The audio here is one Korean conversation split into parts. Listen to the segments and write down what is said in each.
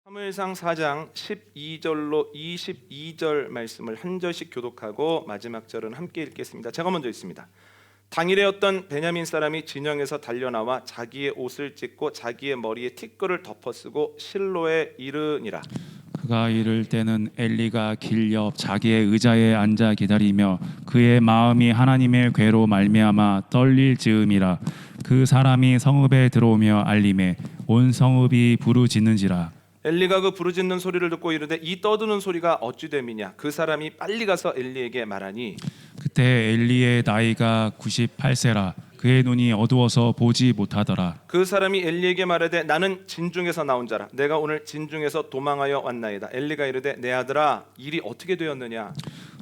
사무엘상 4장 12절로 22절 말씀을 한 절씩 교독하고 마지막 절은 함께 읽겠습니다. 제가 먼저 읽습니다. 당일에 어떤 베냐민 사람이 진영에서 달려나와 자기의 옷을 찢고 자기의 머리에 티끌을 덮어쓰고 실로에 이르니라. 그가 이를 때는 엘리가 길 옆 자기의 의자에 앉아 기다리며 그의 마음이 하나님의 괴로 말미암아 떨릴 즈음이라. 그 사람이 성읍에 들어오며 알림에 온 성읍이 부르짖는지라. 엘리가 그 부르짖는 소리를 듣고 이르되 이 떠드는 소리가 어찌 됨이냐. 그 사람이 빨리 가서 엘리에게 말하니 그때 엘리의 나이가 98세라. 그의 눈이 어두워서 보지 못하더라. 그 사람이 엘리에게 말하되 나는 진중에서 나온 자라. 내가 오늘 진중에서 도망하여 왔나이다. 엘리가 이르되 내 아들아 일이 어떻게 되었느냐.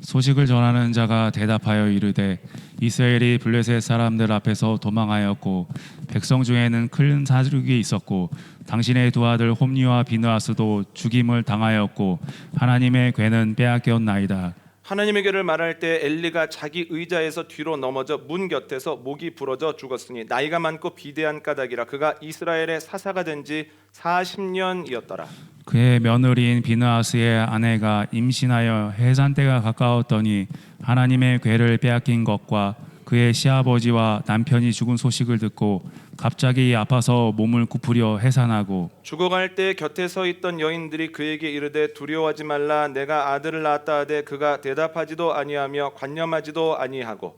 소식을 전하는 자가 대답하여 이르되 이스라엘이 블레셋 사람들 앞에서 도망하였고 백성 중에는 큰 사륙이 있었고 당신의 두 아들 홈니와 비느하스도 죽임을 당하였고 하나님의 괴는 빼앗겼나이다. 하나님의 괴를 말할 때 엘리가 자기 의자에서 뒤로 넘어져 문 곁에서 목이 부러져 죽었으니 나이가 많고 비대한 까닭이라. 그가 이스라엘의 사사가 된 지 40년이었더라. 그의 며느리인 비느하스의 아내가 임신하여 해산 때가 가까웠더니 하나님의 괴를 빼앗긴 것과 그의 시아버지와 남편이 죽은 소식을 듣고 갑자기 아파서 몸을 굽으려 해산하고 죽어갈 때 곁에 서 있던 여인들이 그에게 이르되 두려워하지 말라. 내가 아들을 낳았다 하되 그가 대답하지도 아니하며 관념하지도 아니하고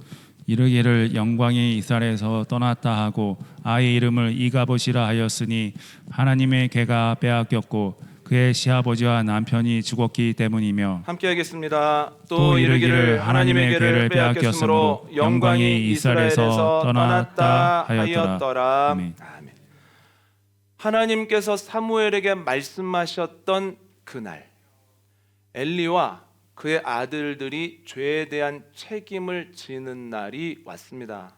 이르기를 영광이 이스라엘에서 떠났다 하고 아이 이름을 이가봇이라 하였으니 하나님의 괴가 빼앗겼고 그의 시아버지와 남편이 죽었기 때문이며. 함께 하겠습니다. 또 이르기를 하나님의 괴를 빼앗겼으므로 영광이 이스라엘에서 떠났다 하였더라. 아멘. 아멘. 하나님께서 사무엘에게 말씀하셨던 그날 엘리와 그의 아들들이 죄에 대한 책임을 지는 날이 왔습니다.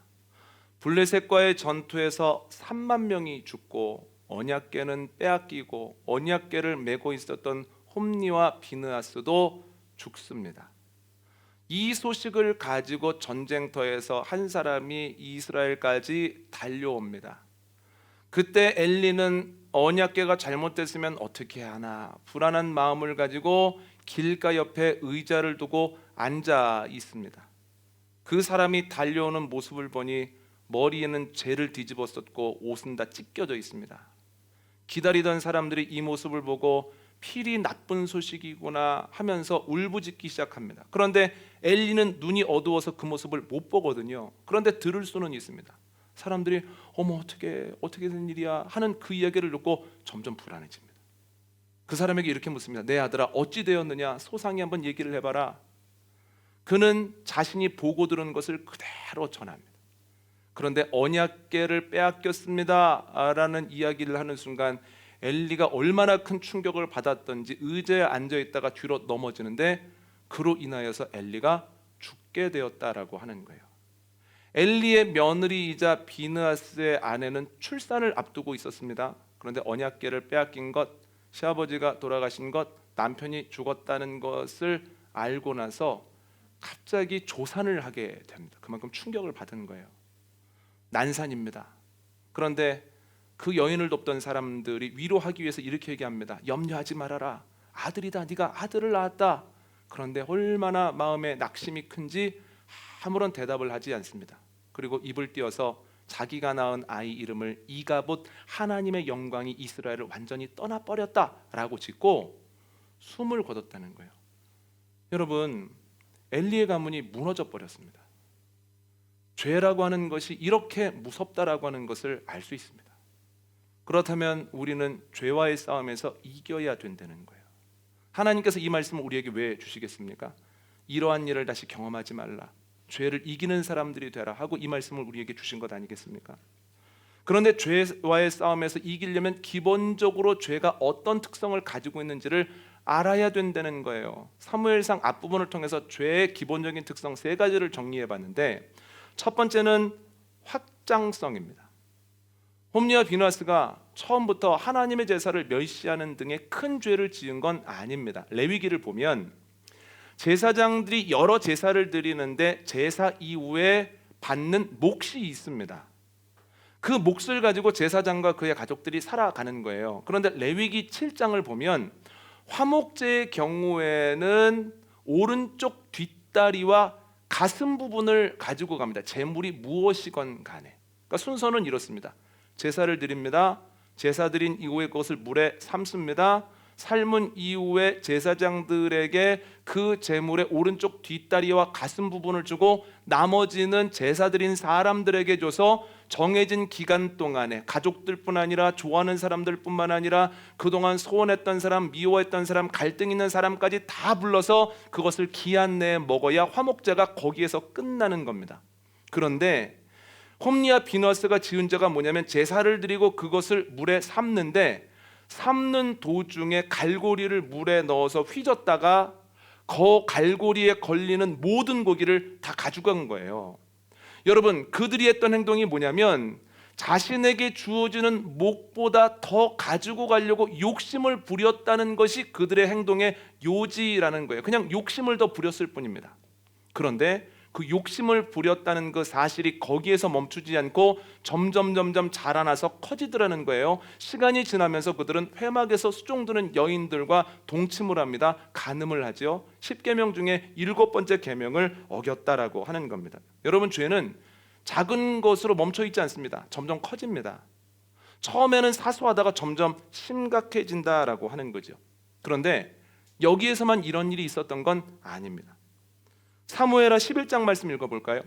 블레셋과의 전투에서 3만 명이 죽고 언약궤는 빼앗기고 언약궤를 메고 있었던 홈니와 비느하스도 죽습니다. 이 소식을 가지고 전쟁터에서 한 사람이 이스라엘까지 달려옵니다. 그때 엘리는 언약궤가 잘못됐으면 어떻게 하나 불안한 마음을 가지고 길가 옆에 의자를 두고 앉아 있습니다. 그 사람이 달려오는 모습을 보니 머리에는 재를 뒤집었었고 옷은 다 찢겨져 있습니다. 기다리던 사람들이 이 모습을 보고 필히 나쁜 소식이구나 하면서 울부짖기 시작합니다. 그런데 엘리는 눈이 어두워서 그 모습을 못 보거든요. 그런데 들을 수는 있습니다. 사람들이 어머 어떻게 된 일이야 하는 그 이야기를 듣고 점점 불안해집니다. 그 사람에게 이렇게 묻습니다. 내 아들아 어찌 되었느냐. 소상히 한번 얘기를 해봐라. 그는 자신이 보고 들은 것을 그대로 전합니다. 그런데 언약궤를 빼앗겼습니다 라는 이야기를 하는 순간 엘리가 얼마나 큰 충격을 받았던지 의자에 앉아있다가 뒤로 넘어지는데 그로 인하여서 엘리가 죽게 되었다라고 하는 거예요. 엘리의 며느리이자 비느하스의 아내는 출산을 앞두고 있었습니다. 그런데 언약궤를 빼앗긴 것, 시아버지가 돌아가신 것, 남편이 죽었다는 것을 알고 나서 갑자기 조산을 하게 됩니다. 그만큼 충격을 받은 거예요. 난산입니다. 그런데 그 여인을 돕던 사람들이 위로하기 위해서 이렇게 얘기합니다. 염려하지 말아라. 아들이다. 네가 아들을 낳았다. 그런데 얼마나 마음에 낙심이 큰지 아무런 대답을 하지 않습니다. 그리고 입을 띄어서 자기가 낳은 아이 이름을 이가봇, 하나님의 영광이 이스라엘을 완전히 떠나버렸다라고 짓고 숨을 거뒀다는 거예요. 여러분, 엘리의 가문이 무너져 버렸습니다. 죄라고 하는 것이 이렇게 무섭다라고 하는 것을 알 수 있습니다. 그렇다면 우리는 죄와의 싸움에서 이겨야 된다는 거예요. 하나님께서 이 말씀을 우리에게 왜 주시겠습니까? 이러한 일을 다시 경험하지 말라. 죄를 이기는 사람들이 되라 하고 이 말씀을 우리에게 주신 것 아니겠습니까? 그런데 죄와의 싸움에서 이기려면 기본적으로 죄가 어떤 특성을 가지고 있는지를 알아야 된다는 거예요. 사무엘상 앞부분을 통해서 죄의 기본적인 특성 3가지를 정리해 봤는데 첫 번째는 확장성입니다. 홈니와 비느하스가 처음부터 하나님의 제사를 멸시하는 등의 큰 죄를 지은 건 아닙니다. 레위기를 보면 제사장들이 여러 제사를 드리는데 제사 이후에 받는 몫이 있습니다. 그 몫을 가지고 제사장과 그의 가족들이 살아가는 거예요. 그런데 레위기 7장을 보면 화목제의 경우에는 오른쪽 뒷다리와 가슴 부분을 가지고 갑니다. 제물이 무엇이건 간에. 그러니까 순서는 이렇습니다. 제사를 드립니다. 제사 드린 이후에 그것을 물에 삶습니다. 삶은 이후에 제사장들에게 그 제물의 오른쪽 뒷다리와 가슴 부분을 주고 나머지는 제사 드린 사람들에게 줘서 정해진 기간 동안에 가족들뿐 아니라 좋아하는 사람들뿐만 아니라 그동안 소원했던 사람, 미워했던 사람, 갈등 있는 사람까지 다 불러서 그것을 기한 내에 먹어야 화목제가 거기에서 끝나는 겁니다. 그런데 홈리와 비너스가 지은 죄가 뭐냐면 제사를 드리고 그것을 물에 삶는데 삶는 도중에 갈고리를 물에 넣어서 휘젓다가 그 갈고리에 걸리는 모든 고기를 다 가져간 거예요. 여러분, 그들이 했던 행동이 뭐냐면 자신에게 주어지는 몫보다 더 가지고 가려고 욕심을 부렸다는 것이 그들의 행동의 요지라는 거예요. 그냥 욕심을 더 부렸을 뿐입니다. 그런데 그 욕심을 부렸다는 그 사실이 거기에서 멈추지 않고 점점 자라나서 커지더라는 거예요. 시간이 지나면서 그들은 회막에서 수종드는 여인들과 동침을 합니다. 간음을 하죠. 10계명 중에 7번째 계명을 어겼다라고 하는 겁니다. 여러분, 죄는 작은 것으로 멈춰 있지 않습니다. 점점 커집니다. 처음에는 사소하다가 점점 심각해진다라고 하는 거죠. 그런데 여기에서만 이런 일이 있었던 건 아닙니다. 사무엘하 11장 말씀 읽어볼까요?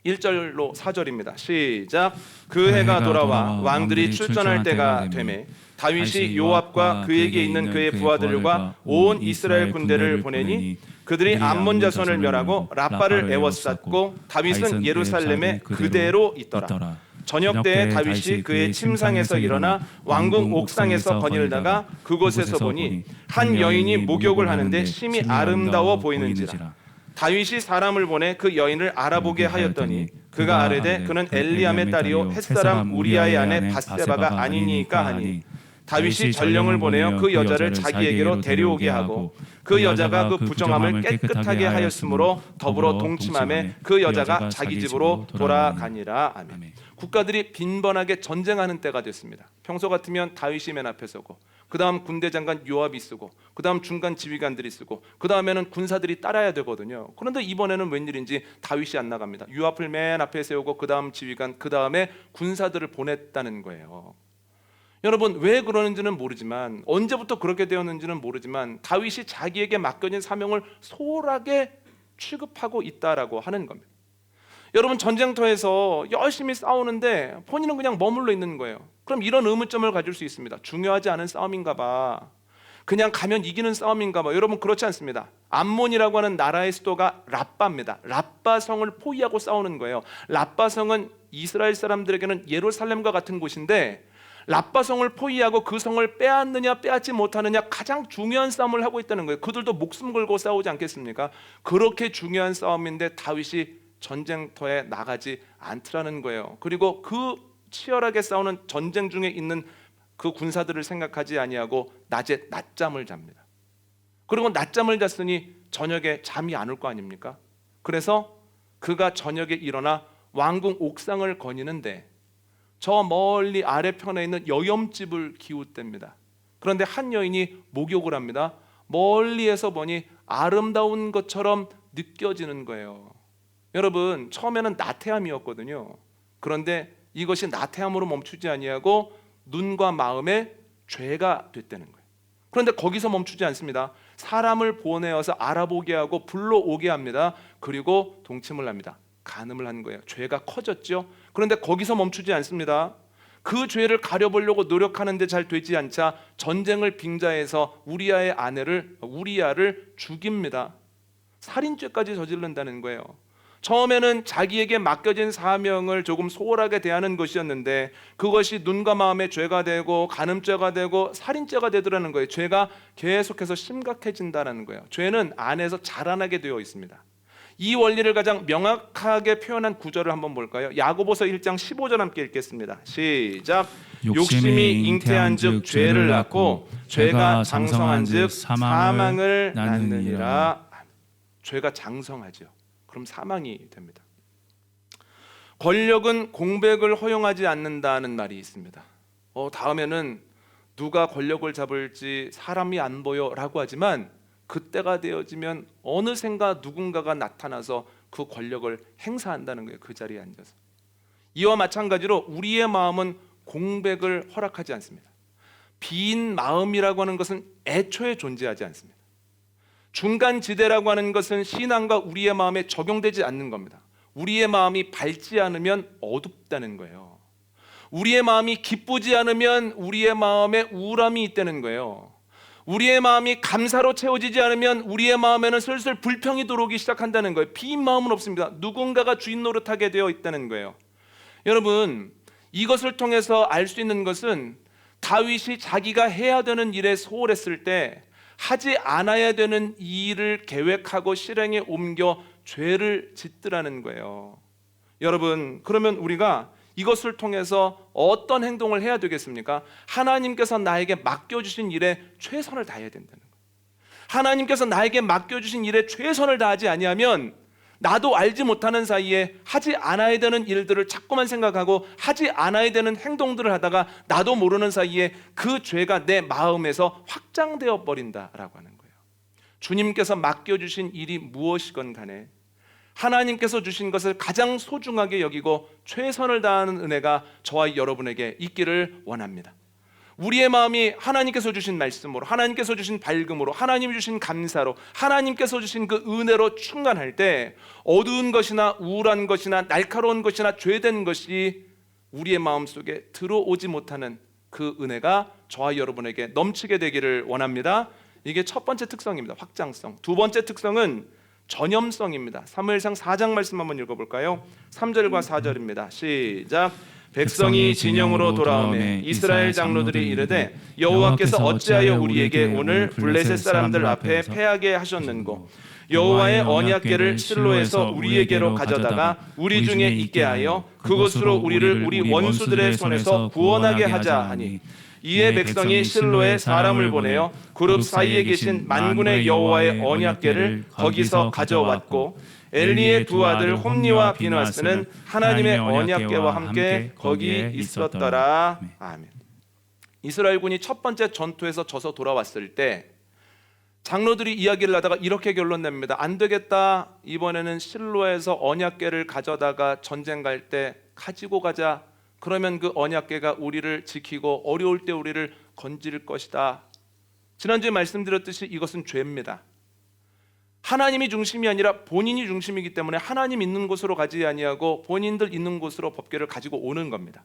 1절로 4절입니다. 시작. 그 해가 돌아와 왕들이 출전할 때가 되매 다윗이 요압과 그에게 있는 그의 부하들과 온 이스라엘 군대를 보내니 그들이 암몬 자손을 멸하고 라빠를 에워쌌고 다윗은 예루살렘에 그대로 있더라. 저녁 때에 다윗이 그의 침상에서 일어나 왕궁 옥상에서 거닐다가 그곳에서 보니 한 여인이 목욕을 하는데 심히 아름다워 보이는지라. 다윗이 사람을 보내 그 여인을 알아보게 하였더니 그가 아뢰되 그는 엘리암의 딸이요 햇사람 우리아의 아내 밧세바가 아니니까 하니 다윗이 전령을 보내어 그 여자를 자기에게로 데려오게 하고 그 여자가 그 부정함을 깨끗하게 하였으므로 더불어 동침함에 그 여자가 자기 집으로 돌아가니라. 아멘. 국가들이 빈번하게 전쟁하는 때가 됐습니다. 평소 같으면 다윗이 맨 앞에 서고 그 다음 군대 장관 요압이 쓰고 그 다음 중간 지휘관들이 쓰고 그 다음에는 군사들이 따라야 되거든요. 그런데 이번에는 웬일인지 다윗이 안 나갑니다. 요압을 맨 앞에 세우고 그 다음 지휘관, 그 다음에 군사들을 보냈다는 거예요. 여러분, 왜 그러는지는 모르지만, 언제부터 그렇게 되었는지는 모르지만 다윗이 자기에게 맡겨진 사명을 소홀하게 취급하고 있다라고 하는 겁니다. 여러분, 전쟁터에서 열심히 싸우는데 본인은 그냥 머물러 있는 거예요. 그럼 이런 의문점을 가질 수 있습니다. 중요하지 않은 싸움인가 봐. 그냥 가면 이기는 싸움인가 봐. 여러분, 그렇지 않습니다. 암몬이라고 하는 나라의 수도가 라빠입니다. 라빠 성을 포위하고 싸우는 거예요. 라빠 성은 이스라엘 사람들에게는 예루살렘과 같은 곳인데 라빠 성을 포위하고 그 성을 빼앗느냐 빼앗지 못하느냐 가장 중요한 싸움을 하고 있다는 거예요. 그들도 목숨 걸고 싸우지 않겠습니까? 그렇게 중요한 싸움인데 다윗이 전쟁터에 나가지 않더라는 거예요. 그리고 그 치열하게 싸우는 전쟁 중에 있는 그 군사들을 생각하지 아니하고 낮에 낮잠을 잡니다. 그리고 낮잠을 잤으니 저녁에 잠이 안 올 거 아닙니까? 그래서 그가 저녁에 일어나 왕궁 옥상을 거니는데 저 멀리 아래편에 있는 여염집을 기웃댑니다. 그런데 한 여인이 목욕을 합니다. 멀리에서 보니 아름다운 것처럼 느껴지는 거예요. 여러분, 처음에는 나태함이었거든요. 그런데 이것이 나태함으로 멈추지 아니하고 눈과 마음에 죄가 됐다는 거예요. 그런데 거기서 멈추지 않습니다. 사람을 보내어서 알아보게 하고 불러오게 합니다. 그리고 동침을 합니다. 간음을 한 거예요. 죄가 커졌죠. 그런데 거기서 멈추지 않습니다. 그 죄를 가려보려고 노력하는데 잘 되지 않자 전쟁을 빙자해서 우리아의 아내를 우리아를 죽입니다. 살인죄까지 저지른다는 거예요. 처음에는 자기에게 맡겨진 사명을 조금 소홀하게 대하는 것이었는데 그것이 눈과 마음의 죄가 되고 간음죄가 되고 살인죄가 되더라는 거예요. 죄가 계속해서 심각해진다는 거예요. 죄는 안에서 자라나게 되어 있습니다. 이 원리를 가장 명확하게 표현한 구절을 한번 볼까요? 야고보서 1장 15절 함께 읽겠습니다. 시작. 욕심이 잉태한 즉 죄를 낳고 죄가 장성한 즉 사망을 낳느니라. 죄가 장성하죠. 그럼 사망이 됩니다. 권력은 공백을 허용하지 않는다는 말이 있습니다. 다음에는 누가 권력을 잡을지 사람이 안 보여라고 하지만 그때가 되어지면 어느샌가 누군가가 나타나서 그 권력을 행사한다는 거예요. 그 자리에 앉아서. 이와 마찬가지로 우리의 마음은 공백을 허락하지 않습니다. 빈 마음이라고 하는 것은 애초에 존재하지 않습니다. 중간 지대라고 하는 것은 신앙과 우리의 마음에 적용되지 않는 겁니다. 우리의 마음이 밝지 않으면 어둡다는 거예요. 우리의 마음이 기쁘지 않으면 우리의 마음에 우울함이 있다는 거예요. 우리의 마음이 감사로 채워지지 않으면 우리의 마음에는 슬슬 불평이 들어오기 시작한다는 거예요. 빈 마음은 없습니다. 누군가가 주인 노릇하게 되어 있다는 거예요. 여러분, 이것을 통해서 알 수 있는 것은 다윗이 자기가 해야 되는 일에 소홀했을 때 하지 않아야 되는 이 일을 계획하고 실행에 옮겨 죄를 짓더라는 거예요. 여러분, 그러면 우리가 이것을 통해서 어떤 행동을 해야 되겠습니까? 하나님께서 나에게 맡겨주신 일에 최선을 다해야 된다는 거예요. 하나님께서 나에게 맡겨주신 일에 최선을 다하지 아니하면 나도 알지 못하는 사이에 하지 않아야 되는 일들을 자꾸만 생각하고 하지 않아야 되는 행동들을 하다가 나도 모르는 사이에 그 죄가 내 마음에서 확장되어 버린다라고 하는 거예요. 주님께서 맡겨주신 일이 무엇이건 간에 하나님께서 주신 것을 가장 소중하게 여기고 최선을 다하는 은혜가 저와 여러분에게 있기를 원합니다. 우리의 마음이 하나님께서 주신 말씀으로, 하나님께서 주신 밝음으로, 하나님이 주신 감사로, 하나님께서 주신 그 은혜로 충만할 때 어두운 것이나 우울한 것이나 날카로운 것이나 죄된 것이 우리의 마음속에 들어오지 못하는 그 은혜가 저와 여러분에게 넘치게 되기를 원합니다. 이게 첫 번째 특성입니다. 확장성. 두 번째 특성은 전염성입니다. 사무엘상 4장 말씀 한번 읽어볼까요? 3절과 4절입니다. 시작. 백성이 진영으로 돌아오매 이스라엘 장로들이 이르되 여호와께서 어찌하여 우리에게 오늘 블레셋 사람들 앞에 패하게 하셨는고 여호와의 언약궤를 실로에서 우리에게로 가져다가 우리 중에 있게 하여 그곳으로 우리를 우리 원수들의 손에서 구원하게 하자 하니 이에 백성이 실로에 사람을 보내어 그룹 사이에 계신 만군의 여호와의 언약궤를 거기서 가져왔고 엘리의 두 아들 홈니와 비느하스는 하나님의 언약궤와 함께 거기 있었더라. 아멘. 이스라엘군이 첫 번째 전투에서 져서 돌아왔을 때 장로들이 이야기를 하다가 이렇게 결론냅니다. 안 되겠다. 이번에는 실로에서 언약궤를 가져다가 전쟁 갈 때 가지고 가자. 그러면 그 언약궤가 우리를 지키고 어려울 때 우리를 건질 것이다. 지난주에 말씀드렸듯이 이것은 죄입니다. 하나님이 중심이 아니라 본인이 중심이기 때문에 하나님 있는 곳으로 가지 아니하고 본인들 있는 곳으로 법궤를 가지고 오는 겁니다.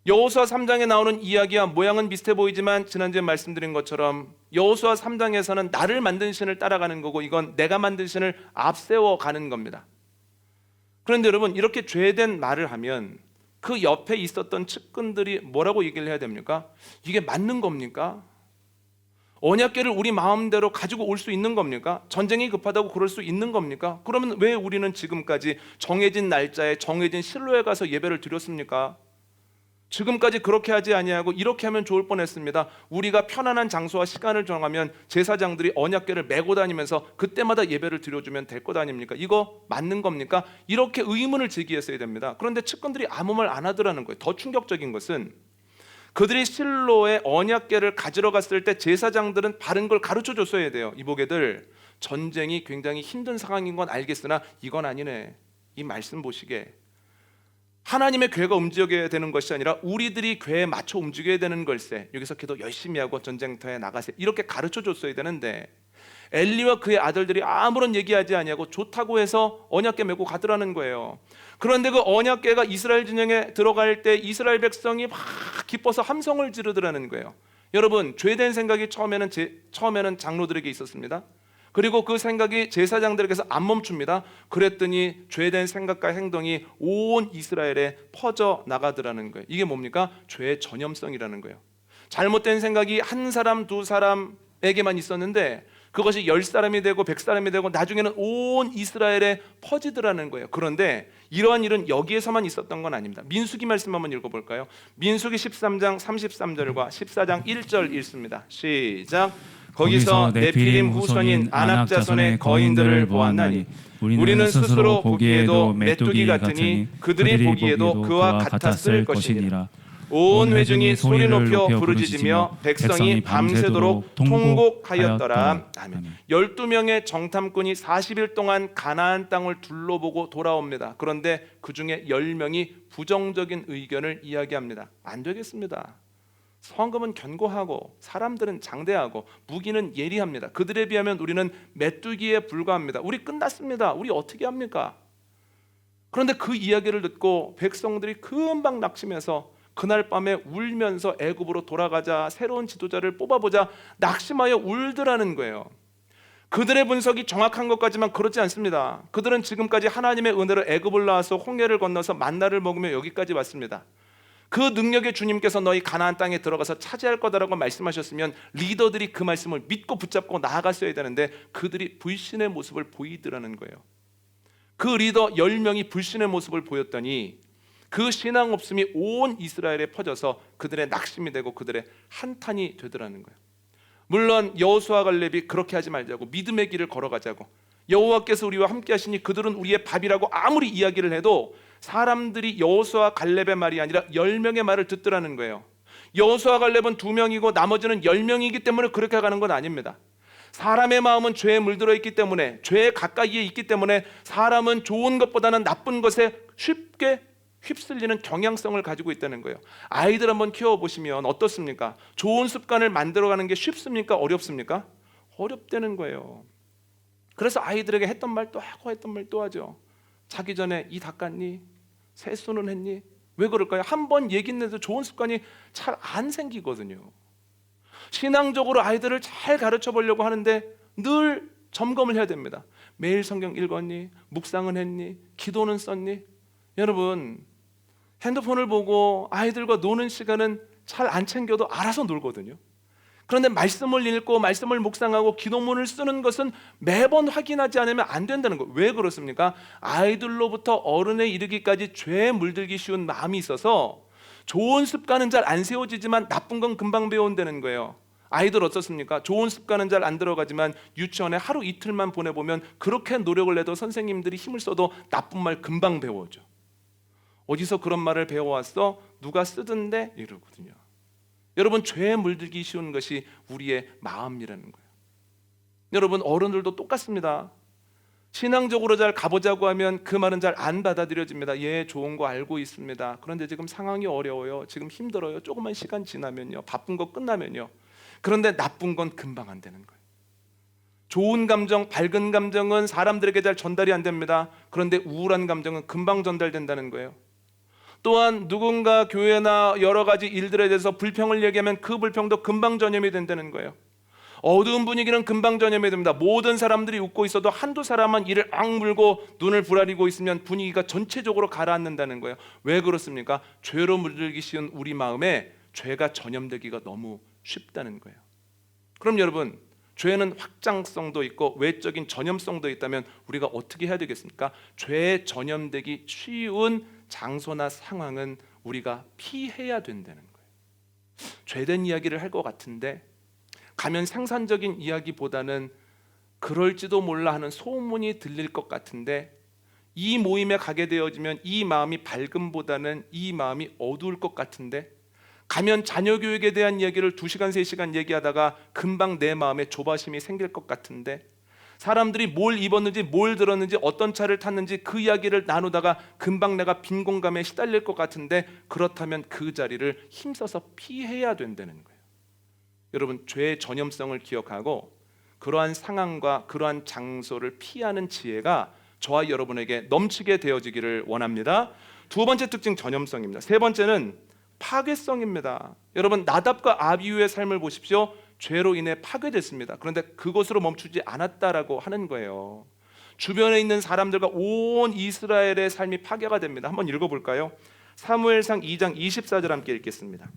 여호수아 3장에 나오는 이야기와 모양은 비슷해 보이지만 지난주에 말씀드린 것처럼 여호수아 3장에서는 나를 만든 신을 따라가는 거고 이건 내가 만든 신을 앞세워 가는 겁니다. 그런데 여러분, 이렇게 죄된 말을 하면 그 옆에 있었던 측근들이 뭐라고 얘기를 해야 됩니까? 이게 맞는 겁니까? 언약궤를 우리 마음대로 가지고 올 수 있는 겁니까? 전쟁이 급하다고 그럴 수 있는 겁니까? 그러면 왜 우리는 지금까지 정해진 날짜에 정해진 실로에 가서 예배를 드렸습니까? 지금까지 그렇게 하지 아니하고 이렇게 하면 좋을 뻔했습니다. 우리가 편안한 장소와 시간을 정하면 제사장들이 언약궤를 메고 다니면서 그때마다 예배를 드려주면 될 것 아닙니까? 이거 맞는 겁니까? 이렇게 의문을 제기했어야 됩니다. 그런데 측근들이 아무 말 안 하더라는 거예요. 더 충격적인 것은 그들이 실로에 언약궤를 가지러 갔을 때 제사장들은 바른 걸 가르쳐 줬어야 돼요. 이보게들, 전쟁이 굉장히 힘든 상황인 건 알겠으나 이건 아니네. 이 말씀 보시게 하나님의 궤가 움직여야 되는 것이 아니라 우리들이 궤에 맞춰 움직여야 되는 걸세. 여기서 기도 열심히 하고 전쟁터에 나가세요. 이렇게 가르쳐 줬어야 되는데 엘리와 그의 아들들이 아무런 얘기하지 아니하고 좋다고 해서 언약궤 메고 가더라는 거예요. 그런데 그 언약궤가 이스라엘 진영에 들어갈 때 이스라엘 백성이 막 기뻐서 함성을 지르더라는 거예요. 여러분, 죄된 생각이 처음에는 장로들에게 있었습니다. 그리고 그 생각이 제사장들에게서 안 멈춥니다. 그랬더니 죄된 생각과 행동이 온 이스라엘에 퍼져 나가더라는 거예요. 이게 뭡니까? 죄의 전염성이라는 거예요. 잘못된 생각이 한 사람, 두 사람에게만 있었는데 그것이 10사람이 되고 100사람이 되고 나중에는 온 이스라엘에 퍼지더라는 거예요. 그런데 이러한 일은 여기에서만 있었던 건 아닙니다. 민수기 말씀 한번 읽어볼까요? 민수기 13장 33절과 14장 1절 읽습니다. 시작. 거기서 네피림 후손인 아낙 자손의 거인들을 보았나니 우리는 스스로 보기에도 메뚜기 같으니 그들이 보기에도 그와 같았을 것이니라. 온 회중이 소리 높여 부르짖으며 백성이 밤새도록 통곡하였더라. 아멘. 12명의 정탐꾼이 40일 동안 가나안 땅을 둘러보고 돌아옵니다. 그런데 그 중에 10명이 부정적인 의견을 이야기합니다. 안 되겠습니다. 성금은 견고하고 사람들은 장대하고 무기는 예리합니다. 그들에 비하면 우리는 메뚜기에 불과합니다. 우리 끝났습니다. 우리 어떻게 합니까? 그런데 그 이야기를 듣고 백성들이 금방 낙심해서 그날 밤에 울면서 애굽으로 돌아가자, 새로운 지도자를 뽑아보자 낙심하여 울더라는 거예요. 그들의 분석이 정확한 것까지만 그렇지 않습니다. 그들은 지금까지 하나님의 은혜로 애굽을 나와서 홍해를 건너서 만나를 먹으며 여기까지 왔습니다. 그 능력의 주님께서 너희 가나안 땅에 들어가서 차지할 거다라고 말씀하셨으면 리더들이 그 말씀을 믿고 붙잡고 나아갔어야 되는데 그들이 불신의 모습을 보이더라는 거예요. 그 리더 10명이 불신의 모습을 보였더니 그 신앙 없음이 온 이스라엘에 퍼져서 그들의 낙심이 되고 그들의 한탄이 되더라는 거예요. 물론 여호수아 갈렙이 그렇게 하지 말자고 믿음의 길을 걸어가자고 여호와께서 우리와 함께 하시니 그들은 우리의 밥이라고 아무리 이야기를 해도 사람들이 여호수아 갈렙의 말이 아니라 10명의 말을 듣더라는 거예요. 여호수아 갈렙은 2명이고 나머지는 10명이기 때문에 그렇게 가는 건 아닙니다. 사람의 마음은 죄에 물들어 있기 때문에 죄에 가까이에 있기 때문에 사람은 좋은 것보다는 나쁜 것에 쉽게 휩쓸리는 경향성을 가지고 있다는 거예요. 아이들 한번 키워보시면 어떻습니까? 좋은 습관을 만들어가는 게 쉽습니까? 어렵습니까? 어렵다는 거예요. 그래서 아이들에게 했던 말 또 하고 했던 말 또 하죠. 자기 전에 이 닦았니? 세수는 했니? 왜 그럴까요? 한번 얘기 내도 좋은 습관이 잘 안 생기거든요. 신앙적으로 아이들을 잘 가르쳐 보려고 하는데 늘 점검을 해야 됩니다. 매일 성경 읽었니? 묵상은 했니? 기도는 썼니? 여러분, 핸드폰을 보고 아이들과 노는 시간은 잘 안 챙겨도 알아서 놀거든요. 그런데 말씀을 읽고 말씀을 묵상하고 기도문을 쓰는 것은 매번 확인하지 않으면 안 된다는 거예요. 왜 그렇습니까? 아이들로부터 어른에 이르기까지 죄에 물들기 쉬운 마음이 있어서 좋은 습관은 잘 안 세워지지만 나쁜 건 금방 배운다는 거예요. 아이들 어떻습니까? 좋은 습관은 잘 안 들어가지만 유치원에 하루 이틀만 보내보면 그렇게 노력을 해도 선생님들이 힘을 써도 나쁜 말 금방 배워져. 어디서 그런 말을 배워왔어? 누가 쓰던데? 이러거든요. 여러분, 죄에 물들기 쉬운 것이 우리의 마음이라는 거예요. 여러분, 어른들도 똑같습니다. 신앙적으로 잘 가보자고 하면 그 말은 잘 안 받아들여집니다. 예, 좋은 거 알고 있습니다. 그런데 지금 상황이 어려워요. 지금 힘들어요. 조금만 시간 지나면요. 바쁜 거 끝나면요. 그런데 나쁜 건 금방 안 되는 거예요. 좋은 감정, 밝은 감정은 사람들에게 잘 전달이 안 됩니다. 그런데 우울한 감정은 금방 전달된다는 거예요. 또한 누군가 교회나 여러 가지 일들에 대해서 불평을 얘기하면 그 불평도 금방 전염이 된다는 거예요. 어두운 분위기는 금방 전염이 됩니다. 모든 사람들이 웃고 있어도 한두 사람만 이를 악물고 눈을 부라리고 있으면 분위기가 전체적으로 가라앉는다는 거예요. 왜 그렇습니까? 죄로 물들기 쉬운 우리 마음에 죄가 전염되기가 너무 쉽다는 거예요. 그럼 여러분, 죄는 확장성도 있고 외적인 전염성도 있다면 우리가 어떻게 해야 되겠습니까? 죄에 전염되기 쉬운 장소나 상황은 우리가 피해야 된다는 거예요. 죄된 이야기를 할 것 같은데 가면 생산적인 이야기보다는 그럴지도 몰라 하는 소문이 들릴 것 같은데 이 모임에 가게 되어지면 이 마음이 밝음보다는 이 마음이 어두울 것 같은데 가면 자녀 교육에 대한 이야기를 2시간 3시간 얘기하다가 금방 내 마음에 조바심이 생길 것 같은데 사람들이 뭘 입었는지 뭘 들었는지 어떤 차를 탔는지 그 이야기를 나누다가 금방 내가 빈 공감에 시달릴 것 같은데 그렇다면 그 자리를 힘써서 피해야 된다는 거예요. 여러분, 죄의 전염성을 기억하고 그러한 상황과 그러한 장소를 피하는 지혜가 저와 여러분에게 넘치게 되어지기를 원합니다. 두 번째 특징, 전염성입니다. 세 번째는 파괴성입니다. 여러분, 나답과 아비후의 삶을 보십시오. 죄로 인해 파괴됐습니다. 그런데 그것으로 멈추지 않았다라고 하는 거예요. 주변에 있는 사람들과 온 이스라엘의 삶이 파괴가 됩니다. 한번 읽어볼까요? 사무엘상 2장 24절 함께 읽겠습니다.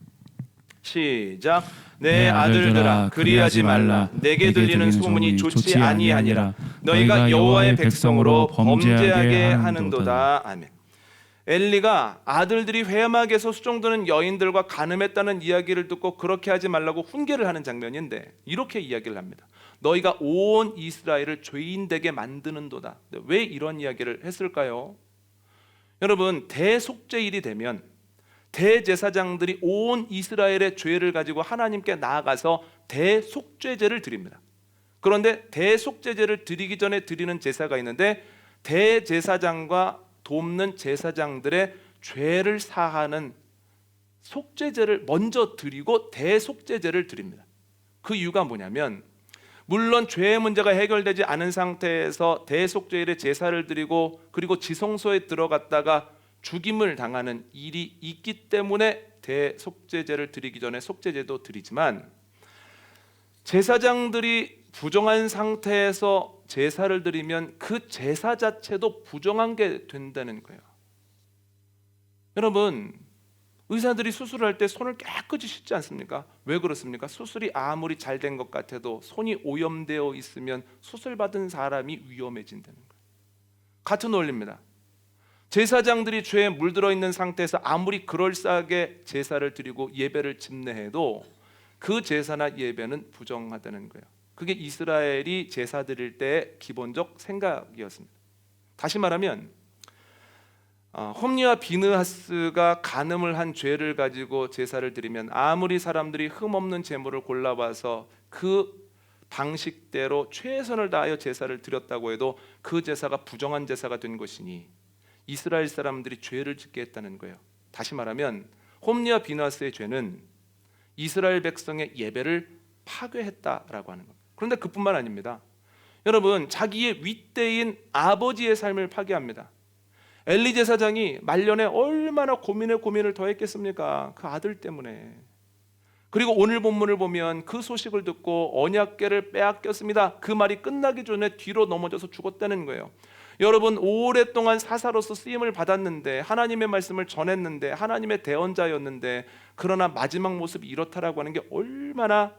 시작. 내 아들들아, 그리하지 말라. 내게 들리는 소문이 좋지 아니하니라. 너희가 여호와의 백성으로 범죄하게 하는도다. 아멘. 엘리가 아들들이 회막에서 수종드는 여인들과 간음했다는 이야기를 듣고 그렇게 하지 말라고 훈계를 하는 장면인데 이렇게 이야기를 합니다. 너희가 온 이스라엘을 죄인되게 만드는도다. 왜 이런 이야기를 했을까요? 여러분, 대속죄일이 되면 대제사장들이 온 이스라엘의 죄를 가지고 하나님께 나아가서 대속죄제를 드립니다. 그런데 대속죄제를 드리기 전에 드리는 제사가 있는데 대제사장과 돕는 제사장들의 죄를 사하는 속죄제를 먼저 드리고 대속죄제를 드립니다. 그 이유가 뭐냐면 물론 죄의 문제가 해결되지 않은 상태에서 대속죄일에 제사를 드리고 그리고 지성소에 들어갔다가 죽임을 당하는 일이 있기 때문에 대속죄제를 드리기 전에 속죄제도 드리지만 제사장들이 부정한 상태에서 제사를 드리면 그 제사 자체도 부정한 게 된다는 거예요. 여러분, 의사들이 수술할 때 손을 깨끗이 씻지 않습니까? 왜 그렇습니까? 수술이 아무리 잘 된 것 같아도 손이 오염되어 있으면 수술 받은 사람이 위험해진다는 거예요. 같은 원리입니다. 제사장들이 죄에 물들어 있는 상태에서 아무리 그럴싸하게 제사를 드리고 예배를 집례해도 그 제사나 예배는 부정하다는 거예요. 그게 이스라엘이 제사 드릴 때의 기본적 생각이었습니다. 다시 말하면 홈리와 비느하스가 간음을 한 죄를 가지고 제사를 드리면 아무리 사람들이 흠없는 제물을 골라와서 그 방식대로 최선을 다하여 제사를 드렸다고 해도 그 제사가 부정한 제사가 된 것이니 이스라엘 사람들이 죄를 짓게 했다는 거예요. 다시 말하면 홈리와 비느하스의 죄는 이스라엘 백성의 예배를 파괴했다라고 하는 겁니다. 그런데 그뿐만 아닙니다. 여러분, 자기의 윗대인 아버지의 삶을 파괴합니다. 엘리 제사장이 말년에 얼마나 고민을 더 했겠습니까? 그 아들 때문에. 그리고 오늘 본문을 보면 그 소식을 듣고 언약궤를 빼앗겼습니다. 그 말이 끝나기 전에 뒤로 넘어져서 죽었다는 거예요. 여러분, 오랫동안 사사로서 쓰임을 받았는데 하나님의 말씀을 전했는데 하나님의 대언자였는데 그러나 마지막 모습이 이렇다라고 하는 게 얼마나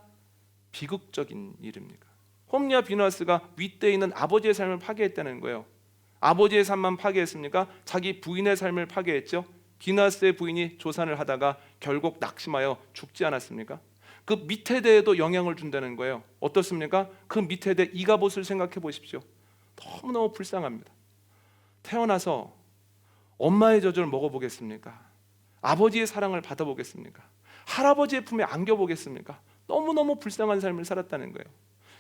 비극적인 일입니까? 홈리와 비느하스가 윗대에 있는 아버지의 삶을 파괴했다는 거예요. 아버지의 삶만 파괴했습니까? 자기 부인의 삶을 파괴했죠. 비느하스의 부인이 조산을 하다가 결국 낙심하여 죽지 않았습니까? 그 밑에 대에도 영향을 준다는 거예요. 어떻습니까? 그 밑에 대 이가봇을 생각해 보십시오. 너무너무 불쌍합니다. 태어나서 엄마의 젖을 먹어보겠습니까? 아버지의 사랑을 받아보겠습니까? 할아버지의 품에 안겨보겠습니까? 너무너무 불쌍한 삶을 살았다는 거예요.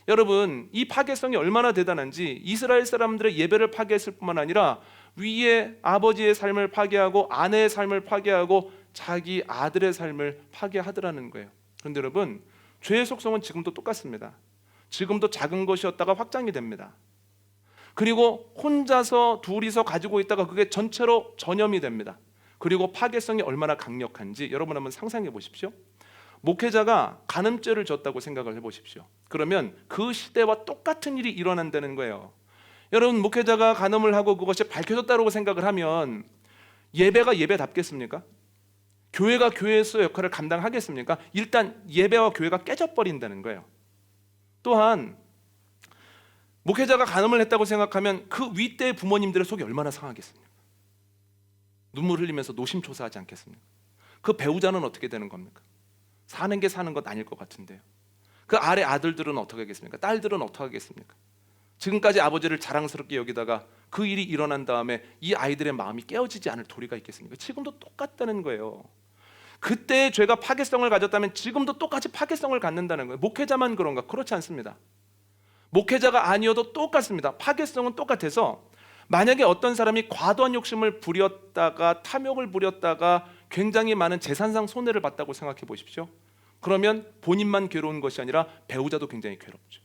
여러분, 이 파괴성이 얼마나 대단한지 이스라엘 사람들의 예배를 파괴했을 뿐만 아니라 위에 아버지의 삶을 파괴하고 아내의 삶을 파괴하고 자기 아들의 삶을 파괴하더라는 거예요. 그런데 여러분, 죄의 속성은 지금도 똑같습니다. 지금도 작은 것이었다가 확장이 됩니다. 그리고 혼자서 둘이서 가지고 있다가 그게 전체로 전염이 됩니다. 그리고 파괴성이 얼마나 강력한지 여러분 한번 상상해 보십시오. 목회자가 간음죄를 졌다고 생각을 해보십시오. 그러면 그 시대와 똑같은 일이 일어난다는 거예요. 여러분, 목회자가 간음을 하고 그것이 밝혀졌다고 생각을 하면 예배가 예배답겠습니까? 교회가 교회에서 역할을 감당하겠습니까? 일단 예배와 교회가 깨져버린다는 거예요. 또한 목회자가 간음을 했다고 생각하면 그 윗대의 부모님들의 속이 얼마나 상하겠습니까? 눈물 흘리면서 노심초사하지 않겠습니까? 그 배우자는 어떻게 되는 겁니까? 사는 게 사는 것 아닐 것 같은데요. 그 아래 아들들은 어떻게 하겠습니까? 딸들은 어떻게 하겠습니까? 지금까지 아버지를 자랑스럽게 여기다가 그 일이 일어난 다음에 이 아이들의 마음이 깨어지지 않을 도리가 있겠습니까? 지금도 똑같다는 거예요. 그때의 죄가 파괴성을 가졌다면 지금도 똑같이 파괴성을 갖는다는 거예요. 목회자만 그런가? 그렇지 않습니다. 목회자가 아니어도 똑같습니다. 파괴성은 똑같아서 만약에 어떤 사람이 과도한 욕심을 부렸다가 탐욕을 부렸다가 굉장히 많은 재산상 손해를 봤다고 생각해 보십시오. 그러면 본인만 괴로운 것이 아니라 배우자도 굉장히 괴롭죠.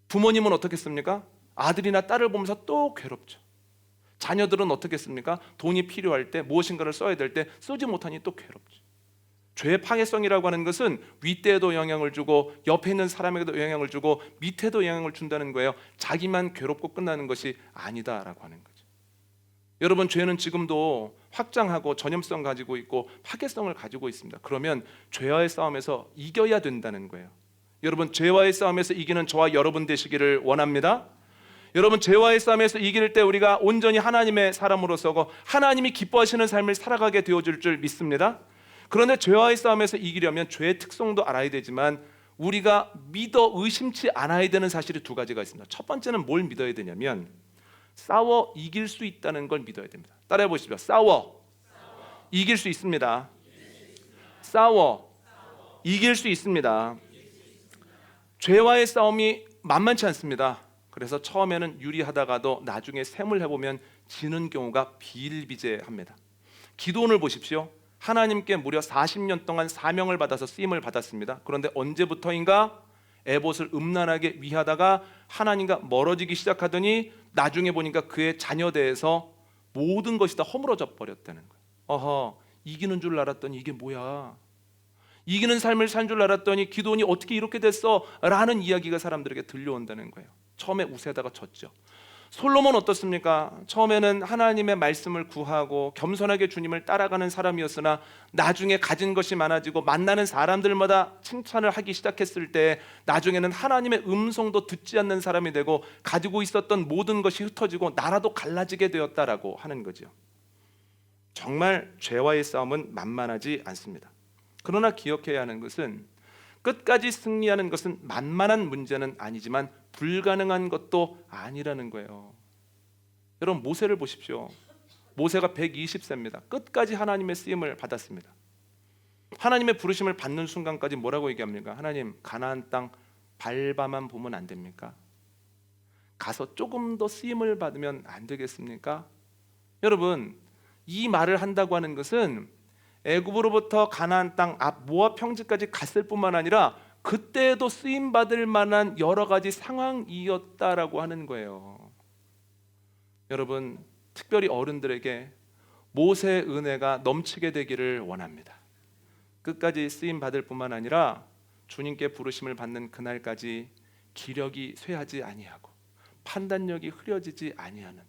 부모님은 어떻겠습니까? 아들이나 딸을 보면서 또 괴롭죠. 자녀들은 어떻겠습니까? 돈이 필요할 때 무엇인가를 써야 될 때 쓰지 못하니 또 괴롭죠. 죄의 파괴성이라고 하는 것은 윗대에도 영향을 주고 옆에 있는 사람에게도 영향을 주고 밑에도 영향을 준다는 거예요. 자기만 괴롭고 끝나는 것이 아니다라고 하는 거죠. 여러분, 죄는 지금도 확장하고 전염성 가지고 있고 파괴성을 가지고 있습니다. 그러면 죄와의 싸움에서 이겨야 된다는 거예요. 여러분, 죄와의 싸움에서 이기는 저와 여러분 되시기를 원합니다. 여러분, 죄와의 싸움에서 이길 때 우리가 온전히 하나님의 사람으로서 하나님이 기뻐하시는 삶을 살아가게 되어줄 줄 믿습니다. 그런데 죄와의 싸움에서 이기려면 죄의 특성도 알아야 되지만 우리가 믿어 의심치 않아야 되는 사실이 두 가지가 있습니다. 첫 번째는 뭘 믿어야 되냐면 싸워 이길 수 있다는 걸 믿어야 됩니다. 따라해 보십시오. 싸워 이길 수 있습니다. 싸워 이길 수 있습니다. 죄와의 싸움이 만만치 않습니다. 그래서 처음에는 유리하다가도 나중에 셈을 해보면 지는 경우가 비일비재합니다. 기도원을 보십시오. 하나님께 무려 40년 동안 사명을 받아서 쓰임을 받았습니다. 그런데 언제부터인가 에봇을 음란하게 위하다가 하나님과 멀어지기 시작하더니 나중에 보니까 그의 자녀대에서 모든 것이 다 허물어져 버렸다는 거예요. 어허, 이기는 줄 알았더니 이게 뭐야? 이기는 삶을 산 줄 알았더니 기도원이 어떻게 이렇게 됐어? 라는 이야기가 사람들에게 들려온다는 거예요. 처음에 우세하다가 졌죠. 솔로몬 어떻습니까? 처음에는 하나님의 말씀을 구하고 겸손하게 주님을 따라가는 사람이었으나 나중에 가진 것이 많아지고 만나는 사람들마다 칭찬을 하기 시작했을 때 나중에는 하나님의 음성도 듣지 않는 사람이 되고 가지고 있었던 모든 것이 흩어지고 나라도 갈라지게 되었다라고 하는 거죠. 정말 죄와의 싸움은 만만하지 않습니다. 그러나 기억해야 하는 것은 끝까지 승리하는 것은 만만한 문제는 아니지만 불가능한 것도 아니라는 거예요. 여러분, 모세를 보십시오. 모세가 120세입니다. 끝까지 하나님의 쓰임을 받았습니다. 하나님의 부르심을 받는 순간까지 뭐라고 얘기합니까? 하나님, 가나안 땅 밟아만 보면 안 됩니까? 가서 조금 더 쓰임을 받으면 안 되겠습니까? 여러분, 이 말을 한다고 하는 것은 애굽으로부터 가나안 땅 앞 모압 평지까지 갔을 뿐만 아니라 그때에도 쓰임 받을 만한 여러 가지 상황이었다라고 하는 거예요. 여러분, 특별히 어른들에게 모세의 은혜가 넘치게 되기를 원합니다. 끝까지 쓰임 받을 뿐만 아니라 주님께 부르심을 받는 그날까지 기력이 쇠하지 아니하고 판단력이 흐려지지 아니하는,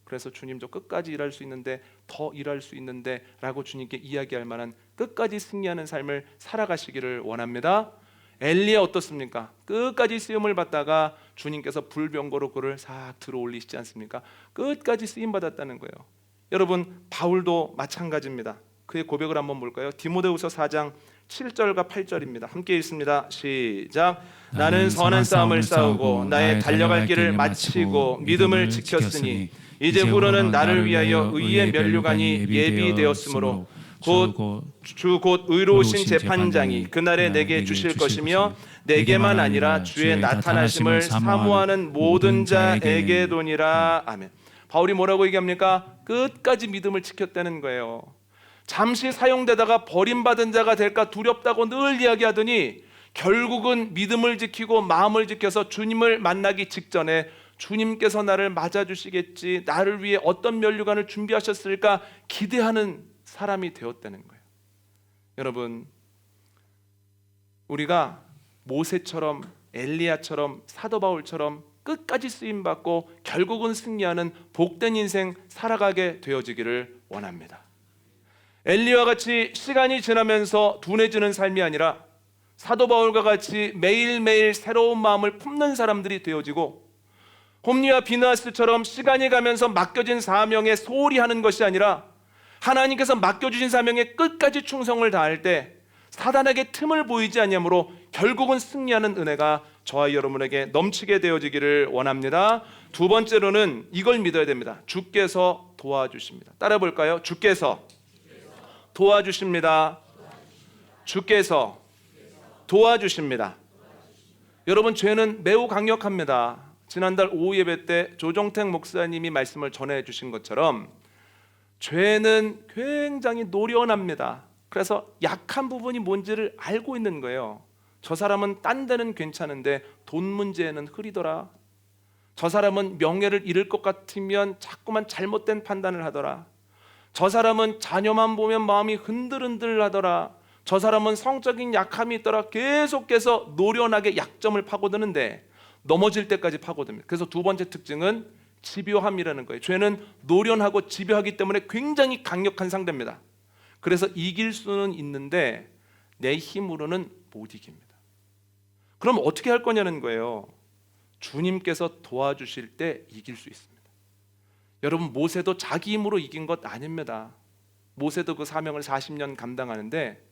그래서 주님 저 끝까지 일할 수 있는데 더 일할 수 있는데 라고 주님께 이야기할 만한 끝까지 승리하는 삶을 살아가시기를 원합니다. 엘리야 어떻습니까? 끝까지 쓰임을 받다가 주님께서 불병거로 그를 싹 들어 올리시지 않습니까? 끝까지 쓰임 받았다는 거예요. 여러분, 바울도 마찬가지입니다. 그의 고백을 한번 볼까요? 디모데후서 4장 7절과 8절입니다. 함께 읽습니다. 시작. 나는 선한 싸움을 싸우고 나의 달려갈 길을 마치고 믿음을 지켰으니 이제부로는 나를 위하여 의의 면류관이 예비되었으므로 주 곧 의로우신 재판장이 그날에 내게 주실 것이며 내게만 아니라 주의 나타나심을 사모하는 모든 자에게도니라. 아멘. 바울이 뭐라고 얘기합니까? 끝까지 믿음을 지켰다는 거예요. 잠시 사용되다가 버림받은 자가 될까 두렵다고 늘 이야기하더니 결국은 믿음을 지키고 마음을 지켜서 주님을 만나기 직전에 주님께서 나를 맞아주시겠지, 나를 위해 어떤 면류관을 준비하셨을까 기대하는 사람이 되었다는 거예요. 여러분, 우리가 모세처럼 엘리야처럼 사도 바울처럼 끝까지 쓰임받고 결국은 승리하는 복된 인생 살아가게 되어지기를 원합니다. 엘리야와 같이 시간이 지나면서 둔해지는 삶이 아니라 사도 바울과 같이 매일매일 새로운 마음을 품는 사람들이 되어지고 홈리와 비느하스처럼 시간이 가면서 맡겨진 사명에 소홀히 하는 것이 아니라 하나님께서 맡겨주신 사명에 끝까지 충성을 다할 때 사단에게 틈을 보이지 아니하므로 결국은 승리하는 은혜가 저와 여러분에게 넘치게 되어지기를 원합니다. 두 번째로는 이걸 믿어야 됩니다. 주께서 도와주십니다. 따라 볼까요? 주께서 도와주십니다. 주께서 도와주십니다. 여러분, 죄는 매우 강력합니다. 지난달 오후 예배 때 조정택 목사님이 말씀을 전해 주신 것처럼 죄는 굉장히 노련합니다. 그래서 약한 부분이 뭔지를 알고 있는 거예요. 저 사람은 딴 데는 괜찮은데 돈 문제에는 흐리더라. 저 사람은 명예를 잃을 것 같으면 자꾸만 잘못된 판단을 하더라. 저 사람은 자녀만 보면 마음이 흔들흔들 하더라. 저 사람은 성적인 약함이 있더라. 계속해서 노련하게 약점을 파고드는데 넘어질 때까지 파고듭니다. 그래서 두 번째 특징은 집요함이라는 거예요. 죄는 노련하고 집요하기 때문에 굉장히 강력한 상대입니다. 그래서 이길 수는 있는데 내 힘으로는 못 이깁니다. 그럼 어떻게 할 거냐는 거예요. 주님께서 도와주실 때 이길 수 있습니다. 여러분, 모세도 자기 힘으로 이긴 것 아닙니다. 모세도 그 사명을 40년 감당하는데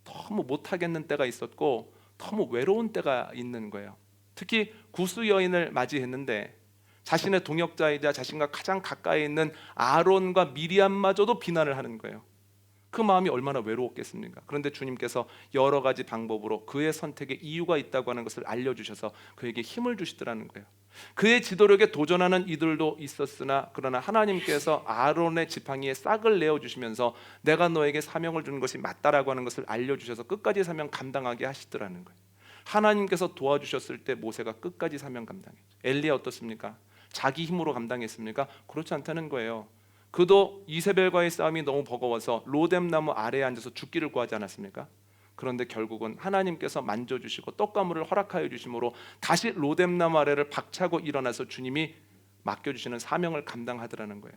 너무 못하겠는 때가 있었고 너무 외로운 때가 있는 거예요. 특히 구스 여인을 맞이했는데 자신의 동역자이자 자신과 가장 가까이 있는 아론과 미리암마저도 비난을 하는 거예요. 그 마음이 얼마나 외로웠겠습니까? 그런데 주님께서 여러 가지 방법으로 그의 선택에 이유가 있다고 하는 것을 알려주셔서 그에게 힘을 주시더라는 거예요. 그의 지도력에 도전하는 이들도 있었으나 그러나 하나님께서 아론의 지팡이에 싹을 내어주시면서 내가 너에게 사명을 주는 것이 맞다라고 하는 것을 알려주셔서 끝까지 사명 감당하게 하시더라는 거예요. 하나님께서 도와주셨을 때 모세가 끝까지 사명 감당했죠. 엘리야 어떻습니까? 자기 힘으로 감당했습니까? 그렇지 않다는 거예요. 그도 이세벨과의 싸움이 너무 버거워서 로뎀나무 아래에 앉아서 죽기를 구하지 않았습니까? 그런데 결국은 하나님께서 만져주시고 떡가물을 허락하여 주심으로 다시 로뎀나무 아래를 박차고 일어나서 주님이 맡겨주시는 사명을 감당하더라는 거예요.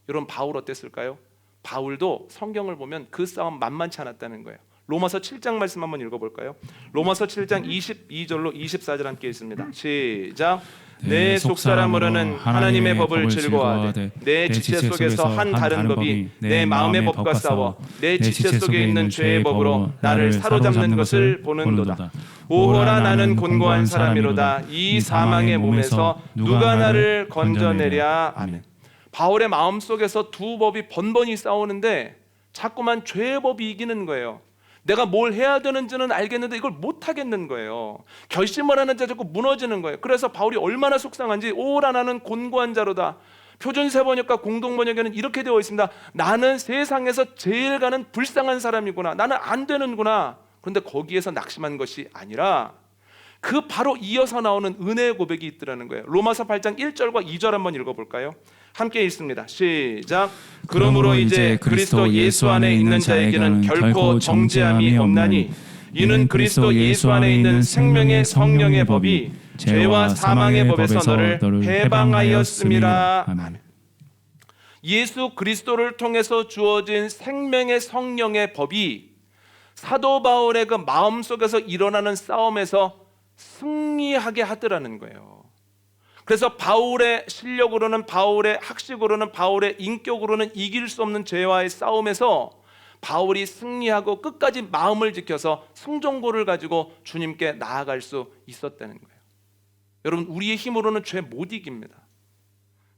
여러분, 바울 어땠을까요? 바울도 성경을 보면 그 싸움 만만치 않았다는 거예요. 로마서 7장 말씀 한번 읽어볼까요? 로마서 7장 22절로 24절 함께 읽습니다. 시작. 내 속사람으로는 하나님의 법을 즐거워하되 내 지체 속에서 한 다른 법이 내 마음의 법과 싸워 내 지체 속에 있는 죄의 법으로 나를 사로잡는 것을 보는도다. 오호라, 나는 곤고한 사람이로다. 이 사망의 몸에서 누가 나를 건져내랴. 아멘. 바울의 마음속에서 두 법이 번번이 싸우는데 자꾸만 죄의 법이 이기는 거예요. 내가 뭘 해야 되는지는 알겠는데 이걸 못 하겠는 거예요. 결심을 하는데 자꾸 무너지는 거예요. 그래서 바울이 얼마나 속상한지, 오라 나는 곤고한 자로다. 표준 세번역과 공동 번역에는 이렇게 되어 있습니다. 나는 세상에서 제일 가는 불쌍한 사람이구나. 나는 안 되는구나. 그런데 거기에서 낙심한 것이 아니라 그 바로 이어서 나오는 은혜의 고백이 있더라는 거예요. 로마서 8장 1절과 2절 한번 읽어볼까요? 함께 읽습니다. 시작. 그러므로 이제 그리스도 예수 안에 있는 자에게는 결코 정죄함이 없나니 이는 그리스도 예수 안에 있는 생명의 성령의 법이 죄와 사망의 법에서 너를 해방하였음이라. 아멘. 예수 그리스도를 통해서 주어진 생명의 성령의 법이 사도 바울의 그 마음속에서 일어나는 싸움에서 승리하게 하더라는 거예요. 그래서 바울의 실력으로는, 바울의 학식으로는, 바울의 인격으로는 이길 수 없는 죄와의 싸움에서 바울이 승리하고 끝까지 마음을 지켜서 승종고를 가지고 주님께 나아갈 수 있었다는 거예요. 여러분, 우리의 힘으로는 죄 못 이깁니다.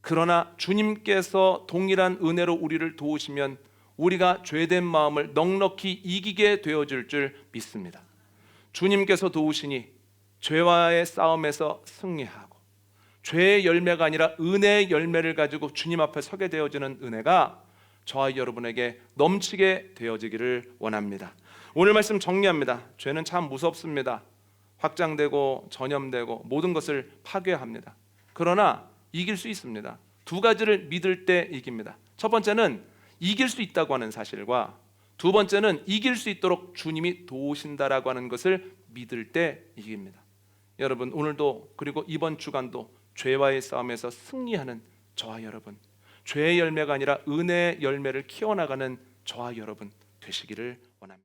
그러나 주님께서 동일한 은혜로 우리를 도우시면 우리가 죄된 마음을 넉넉히 이기게 되어질 줄 믿습니다. 주님께서 도우시니 죄와의 싸움에서 승리하고 죄의 열매가 아니라 은혜의 열매를 가지고 주님 앞에 서게 되어지는 은혜가 저와 여러분에게 넘치게 되어지기를 원합니다. 오늘 말씀 정리합니다. 죄는 참 무섭습니다. 확장되고 전염되고 모든 것을 파괴합니다. 그러나 이길 수 있습니다. 두 가지를 믿을 때 이깁니다. 첫 번째는 이길 수 있다고 하는 사실과 두 번째는 이길 수 있도록 주님이 도우신다라고 하는 것을 믿을 때 이깁니다. 여러분, 오늘도 그리고 이번 주간도 죄와의 싸움에서 승리하는 저와 여러분, 죄의 열매가 아니라 은혜의 열매를 키워나가는 저와 여러분 되시기를